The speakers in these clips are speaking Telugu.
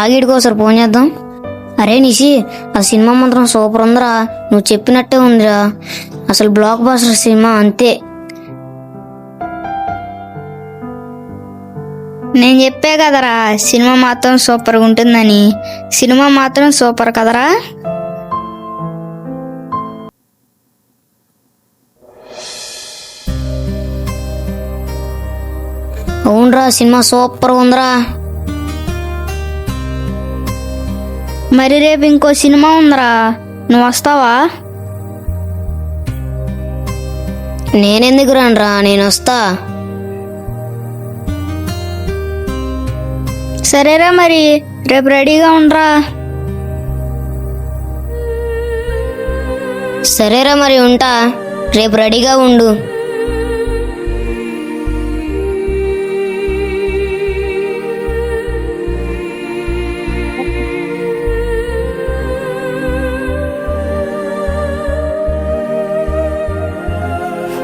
ఆగిడికోసారి ఫోన్ చేద్దాం. అరే నిషి, ఆ సినిమా మాత్రం సూపర్ ఉందిరా, నువ్వు చెప్పినట్టే ఉందిరా. అసలు బ్లాక్ బస్టర్ సినిమా అంతే. నేను చెప్పే కదరా సినిమా మాత్రం సూపర్గా ఉంటుందని. సినిమా మాత్రం సూపర్ కదరా. అవునరా, సినిమా సూపర్ ఉందిరా. మరి రేపు ఇంకో సినిమా ఉందిరా, నువ్వు వస్తావా? నేనెందుకు రానురా, నేను వస్తా. సరేరా, మరి రేపు రెడీగా ఉండరా. సరేరా మరి ఉంటా, రేపు రెడీగా ఉండు.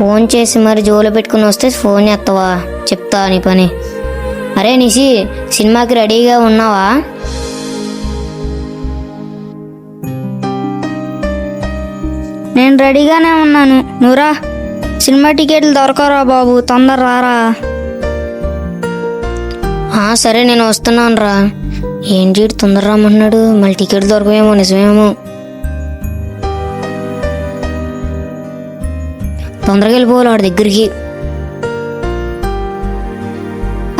ఫోన్ చేసి మరి జోలో పెట్టుకుని వస్తే ఫోన్ ఎత్తవా, చెప్తా నీ పని. అరే నిషి, సినిమాకి రెడీగా ఉన్నావా? నేను రెడీగానే ఉన్నాను, నువ్వురా. సినిమా టికెట్లు దొరకరా బాబు, తొందర రారా. సరే నేను వస్తున్నాను రా. ఏంటి తొందర రమ్మన్నాడు, మళ్ళీ టికెట్ దొరకవేమో, నిజమేమో. తొందరగా వెళ్ళిపోవాలి వాడి దగ్గరికి.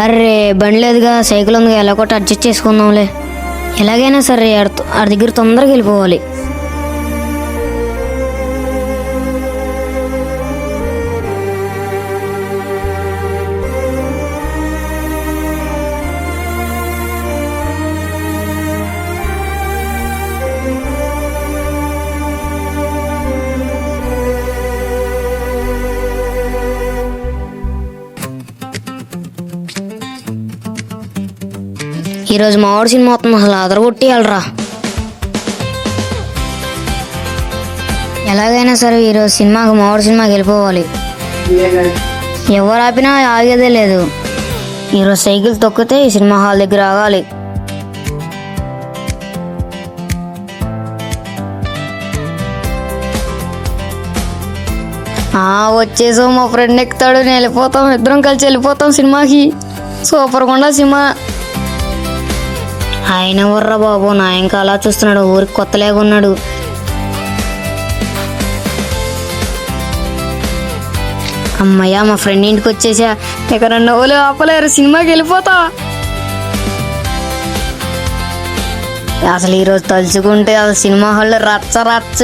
అర్రే బండి లేదుగా, సైకిల్ ఉందిగా, ఎలా కొట్టి అడ్జస్ట్ చేసుకుందాంలే. ఎలాగైనా సరే ఆడి దగ్గర తొందరగా వెళ్ళిపోవాలి. ఈరోజు మావాడు సినిమా వస్తుంది, అసలు అదరగొట్టేయాలరా. ఎలాగైనా సరే ఈరోజు మావాడు సినిమాకి వెళ్ళిపోవాలి. ఎవరు ఆపినా ఆగేదే లేదు. ఈరోజు సైకిల్ తొక్కితే ఈ సినిమా హాల్ దగ్గర ఆగాలి. వచ్చేసో మా ఫ్రెండ్ ఎక్కుతాడు, నేను వెళ్ళిపోతాం, ఇద్దరం కలిసి వెళ్ళిపోతాం సినిమాకి. సూపర్గా ఉండాలి సినిమా. ఆయన ఎవర్రా బాబు, నా ఇంకా అలా చూస్తున్నాడు, ఊరికి కొత్తలేగా ఉన్నాడు. అమ్మయ్య, మా ఫ్రెండ్ ఇంటికి వచ్చేసా. ఇక నన్ను ఓలే ఆపలేరు, సినిమాకి వెళ్ళిపోతా. అసలు ఈరోజు తలుచుకుంటే అసలు సినిమా హాల్లో రచ్చ రచ్చ.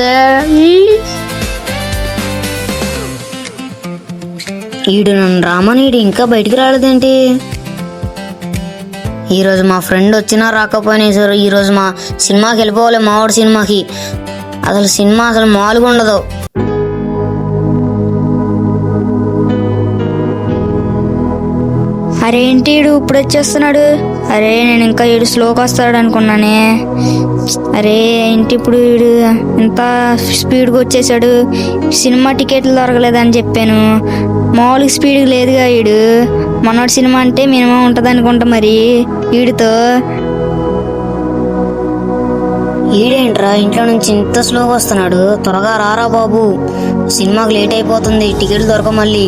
ఈడు నన్ను రామనీడు ఇంకా బయటికి రాలేదేంటి? ఈరోజు మా ఫ్రెండ్ వచ్చినా రాకపోయినా సార్ ఈరోజు మా సినిమాకి వెళ్ళిపోవాలి, మావాడు సినిమాకి. అసలు సినిమా అసలు మామూలుగా ఉండదు. అరే ఏంటి ఈడు ఇప్పుడు వచ్చేస్తున్నాడు? అరే నేను ఇంకా ఈడు స్లోగా వస్తాడు అనుకున్నానే. అరే ఏంటి ఇప్పుడు ఈడు ఇంత స్పీడ్గా వచ్చేసాడు? సినిమా టికెట్లు దొరకలేదని చెప్పాను, మామూలుగా స్పీడ్గా లేదుగా ఈడు. మొన్నటి సినిమా అంటే మినిమం ఉంటుంది అనుకుంటా మరి ఈడితో. ఈడేంట్రా ఇంట్లో నుంచి ఇంత స్లోగా వస్తున్నాడు? త్వరగా రారా బాబు, సినిమాకి లేట్ అయిపోతుంది, టికెట్లు దొరక మళ్ళీ.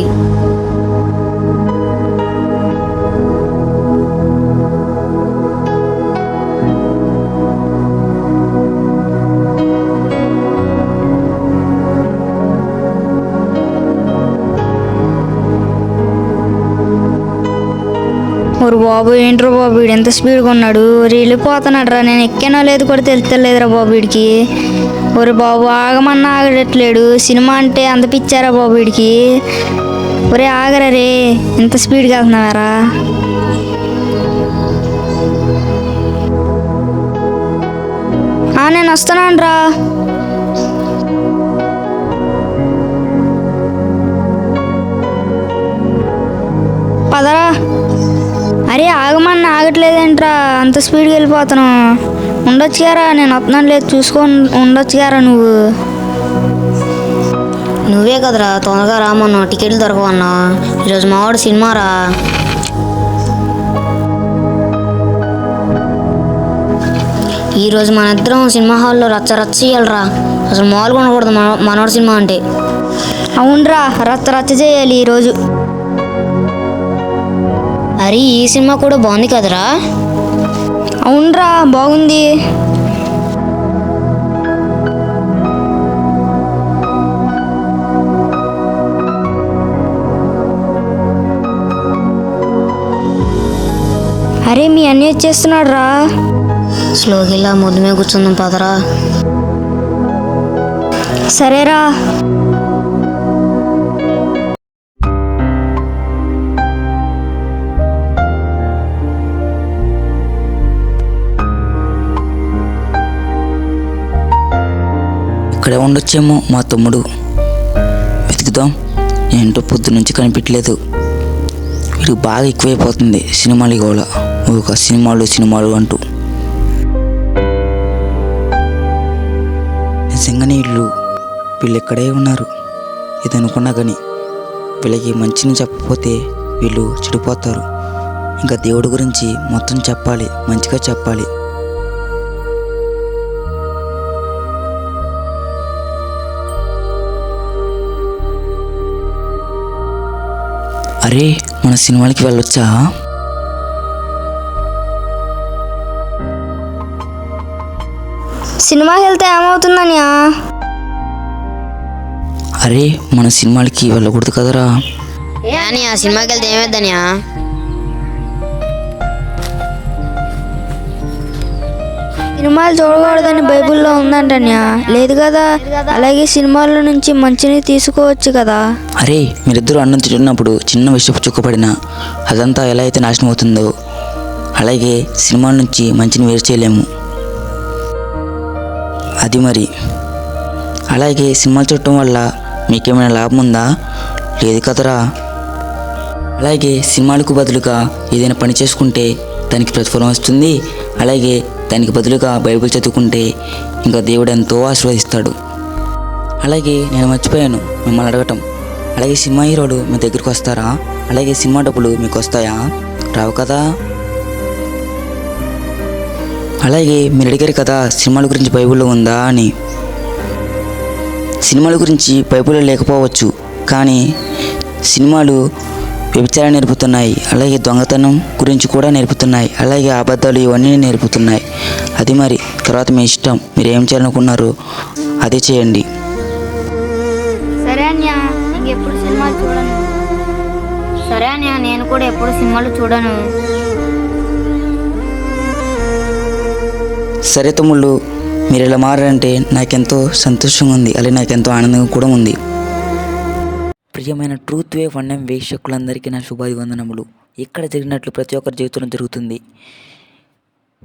ఒరు బాబు, ఏంట్రా బాబు వీడు ఎంత స్పీడ్గా ఉన్నాడు? వెళ్ళిపోతున్నాడు రా, నేను ఎక్కానో లేదు కూడా తెలుస్తలేదురా బాబు వీడికి. ఒరు బాబు ఆగమన్నా ఆగట్లేడు, సినిమా అంటే అంత పిచ్చారా బాబు వీడికి. ఒరే ఆగరా రే, ఎంత స్పీడ్గా వెళ్తున్నావారా? నేను వస్తున్నాను రా. పదరా. అరే ఆగమన్నా ఆగట్లేదేంట్రా, అంత స్పీడ్గా వెళ్ళిపోతున్నావు? ఉండొచ్చు గారా, నేను వస్తున్నాను, లేదు చూసుకొని ఉండొచ్చు గారా. నువ్వే కదరా తొందరగా రామన్నా, టికెట్లు దొరకవన్నా. ఈరోజు మావాడు సినిమా రా. ఈరోజు మన ఇద్దరం సినిమా హాల్లో రచ్చ రచ్చ చేయాలిరా. అసలు మామూలుగా ఉండకూడదు మనోడు సినిమా అంటే. అవునరా, రచ్చ రచ్చ చేయాలి ఈరోజు. అరే ఈ సినిమా కూడా బాగుంది కదరా. అవునరా, బాగుంది. అరే మీ అన్నీ వచ్చేస్తున్నాడు రా. స్లోగిల్లా ముద్దు మీద కూర్చుందాం పదరా. సరేరా. ఇక్కడే ఉండొచ్చేమో మా తమ్ముడు. వెతుకుదాం. ఏంటో పొద్దు నుంచి కనిపించలేదు. వీడికి బాగా ఎక్కువైపోతుంది సినిమాలు కూడా. ఒక సినిమాలు అంటూ. నిజంగానే వీళ్ళు ఎక్కడే ఉన్నారు ఇది అనుకున్నా కానీ వీళ్ళకి మంచిని చెప్పకపోతే వీళ్ళు చెడిపోతారు. ఇంకా దేవుడి గురించి మొత్తం చెప్పాలి, మంచిగా చెప్పాలి. అరే మన సినిమాలకి వెళ్ళొచ్చా? సినిమాకి వెళ్తే ఏమవుతుందన్యా? అరే మన సినిమాలకి వెళ్ళకూడదు కదరా. అని ఆ సినిమాకి వెళ్తే ఏమైద్దనియా? సినిమాలు చూడకూడదని బైబిల్లో ఉందంటన్యా. లేదు కదా. అలాగే సినిమాల నుంచి మంచిని తీసుకోవచ్చు కదా. అరే మీరిద్దరూ అన్నం తింటున్నప్పుడు చిన్న విషపు చుక్కపడినా అదంతా ఎలా అయితే నాశనం అవుతుందో అలాగే సినిమాల నుంచి మంచిని వేరు చేయలేము. అది మరి. అలాగే సినిమాలు చూడటం వల్ల మీకేమైనా లాభం ఉందా? లేదు కదరా. అలాగే సినిమాలకు బదులుగా ఏదైనా పని చేసుకుంటే దానికి ప్రతిఫలం వస్తుంది. అలాగే దానికి బదులుగా బైబిల్ చదువుకుంటే ఇంకా దేవుడు ఎంతో ఆశీర్వదిస్తాడు. అలాగే నేను మర్చిపోయాను మిమ్మల్ని అడగటం. అలాగే సినిమా హీరోలు మీ దగ్గరికి వస్తారా? అలాగే సినిమా డబ్బులు మీకు వస్తాయా? రావు కదా. అలాగే మీరు అడిగారు కదా సినిమాల గురించి బైబిల్లో ఉందా అని. సినిమాల గురించి బైబిల్లో లేకపోవచ్చు, కానీ సినిమాలు వ్యభిచారం నేర్పుతున్నాయి. అలాగే దొంగతనం గురించి కూడా నేర్పుతున్నాయి. అలాగే అబద్ధాలు ఇవన్నీ నేర్పుతున్నాయి. అది మరి. తర్వాత మీ ఇష్టం, మీరు ఏం చేయాలనుకున్నారో అదే చేయండి. సరే అన్యా, ఇంకెప్పుడు సినిమాలు చూడను. సరే అనియా, నేను కూడా ఎప్పుడు సినిమాలు చూడను. సరే తమ్ముళ్ళు, మీరు ఇలా మారారంటే నాకెంతో సంతోషంగా ఉంది. అలాగే నాకెంతో ఆనందంగా కూడా ఉంది. ప్రియమైన ట్రూత్ వేవ్ వన్ఎం వీక్షకులందరికీ నా శుభాభివందనములు. ఇక్కడ జరిగినట్లు ప్రతి ఒక్కరి జీవితంలో జరుగుతుంది.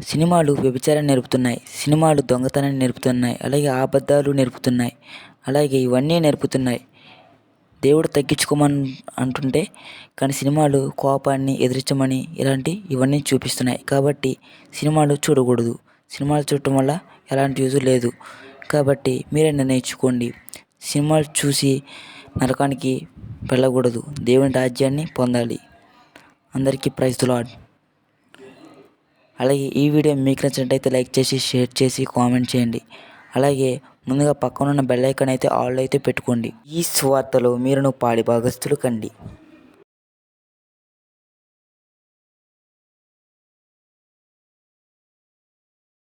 సినిమాలు వ్యభిచారాన్ని నేర్పుతున్నాయి. సినిమాలు దొంగతనాన్ని నేర్పుతున్నాయి. అలాగే అబద్ధాలు నేర్పుతున్నాయి. అలాగే ఇవన్నీ నేర్పుతున్నాయి. దేవుడు తగ్గించుకోమని అంటుంటే కానీ సినిమాలు కోపాన్ని ఎదిరించమని ఇవన్నీ చూపిస్తున్నాయి. కాబట్టి సినిమాలు చూడకూడదు. సినిమాలు చూడటం వల్ల ఎలాంటి యూజ్ లేదు. కాబట్టి మీరే నిర్ణయించుకోండి. సినిమాలు చూసి నరకానికి వెళ్ళకూడదు. దేవుని రాజ్యాన్ని పొందాలి. అందరికీ ప్రైజ్ ది లార్డ్. అలాగే ఈ వీడియో మీకు నచ్చినట్టయితే లైక్ చేసి, షేర్ చేసి, కామెంట్ చేయండి. అలాగే ముందుగా పక్కనున్న బెల్ ఐకాన్ అయితే ఆల్ అయితే పెట్టుకోండి. ఈ సువార్తలో మీరును పాడి భాగస్తులు కండి.